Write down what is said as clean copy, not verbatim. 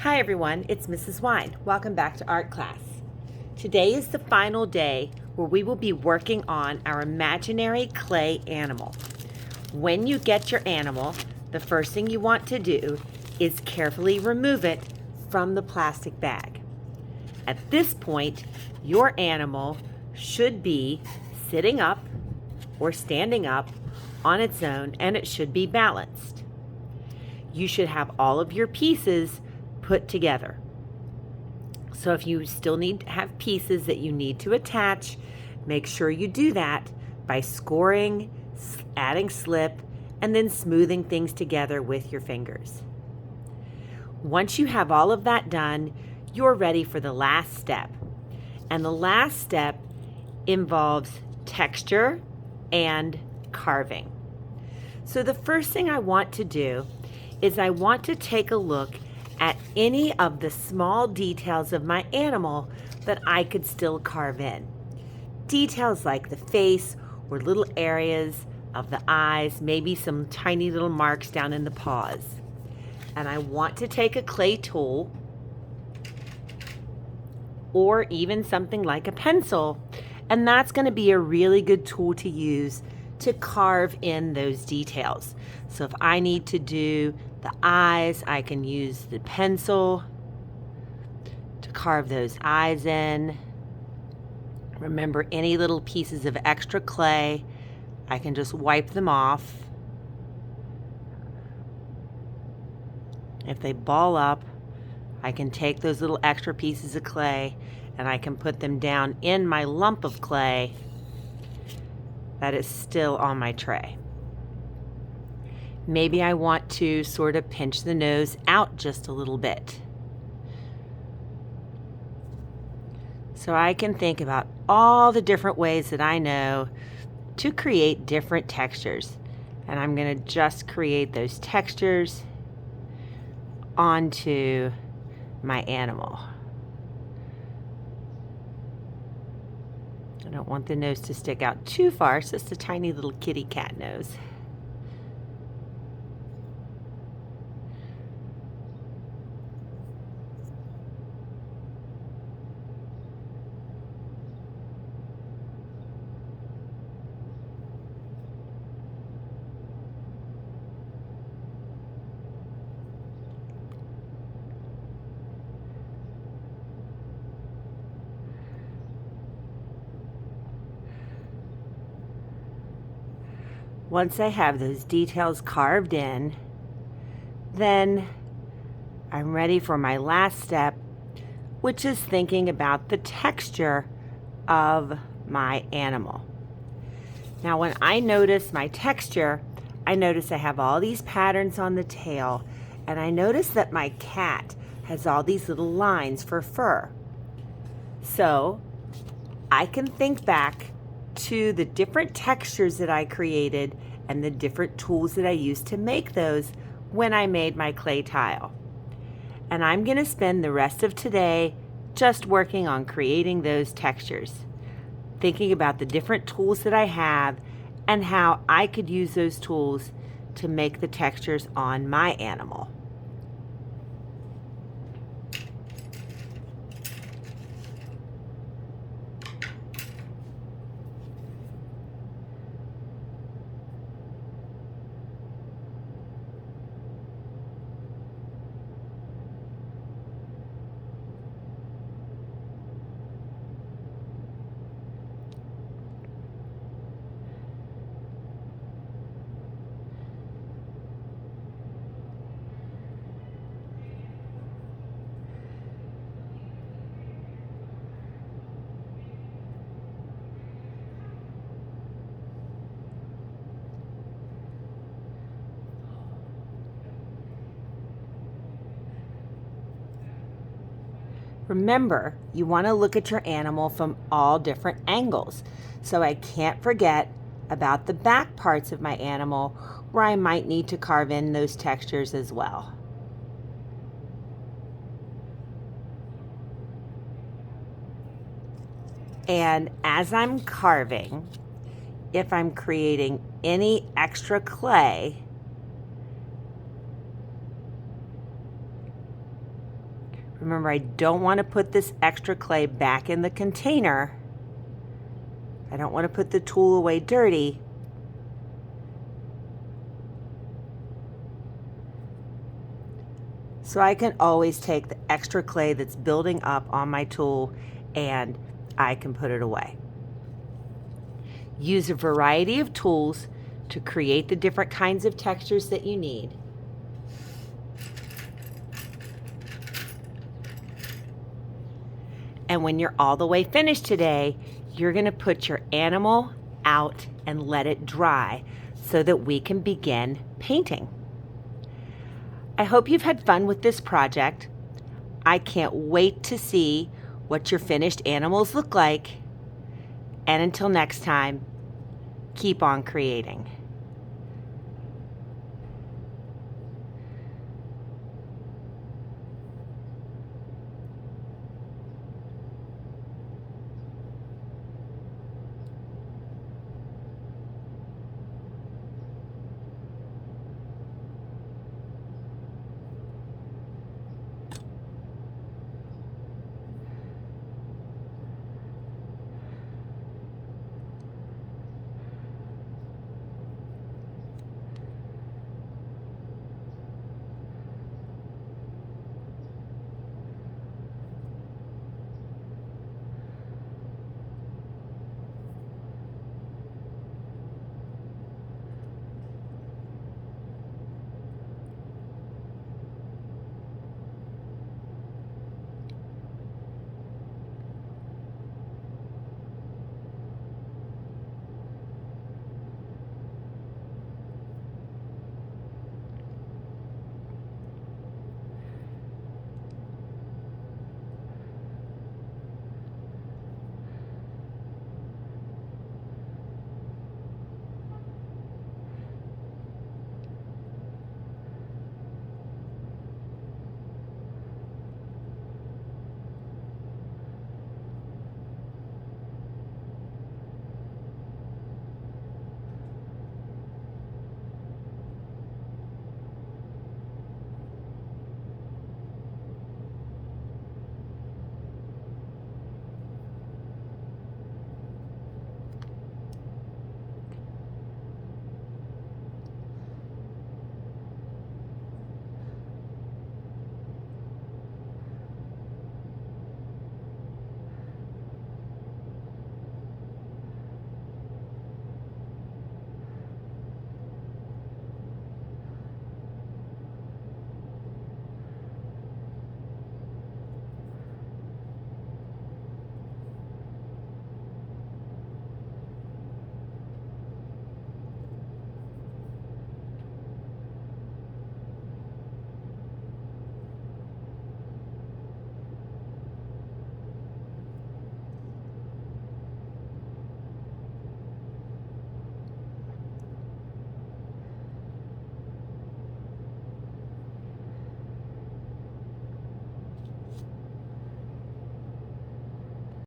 Hi everyone, it's Mrs. Wine. Welcome back to art class. Today is the final day where we will be working on our imaginary clay animal. When you get your animal, the first thing you want to do is carefully remove it from the plastic bag. At this point, your animal should be sitting up or standing up on its own, and it should be balanced. You should have all of your pieces put together. So if you still need to have pieces that you need to attach, make sure you do that by scoring, adding slip, and then smoothing things together with your fingers. Once you have all of that done, you're ready for the last step. And the last step involves texture and carving. So the first thing I want to do is I want to take a look at any of the small details of my animal that I could still carve in. Details like the face or little areas of the eyes, maybe some tiny little marks down in the paws. And I want to take a clay tool or even something like a pencil, and that's going to be a really good tool to use to carve in those details. So if I need to do the eyes, I can use the pencil to carve those eyes in. Remember, any little pieces of extra clay, I can just wipe them off. If they ball up, I can take those little extra pieces of clay and I can put them down in my lump of clay that is still on my tray. Maybe I want to sort of pinch the nose out just a little bit. So I can think about all the different ways that I know to create different textures. And I'm going to just create those textures onto my animal. I don't want the nose to stick out too far. It's just a tiny little kitty cat nose. Once I have those details carved in, then I'm ready for my last step, which is thinking about the texture of my animal. Now, when I notice my texture, I notice I have all these patterns on the tail, and I notice that my cat has all these little lines for fur. So I can think back to the different textures that I created and the different tools that I used to make those when I made my clay tile. And I'm going to spend the rest of today just working on creating those textures, thinking about the different tools that I have and how I could use those tools to make the textures on my animal. Remember, you want to look at your animal from all different angles. So I can't forget about the back parts of my animal where I might need to carve in those textures as well. And as I'm carving, if I'm creating any extra clay, Remember, I don't want to put this extra clay back in the container. I don't want to put the tool away dirty. So I can always take the extra clay that's building up on my tool and I can put it away. Use a variety of tools to create the different kinds of textures that you need. And when you're all the way finished today, you're going to put your animal out and let it dry so that we can begin painting. I hope you've had fun with this project. I can't wait to see what your finished animals look like. And until next time, keep on creating.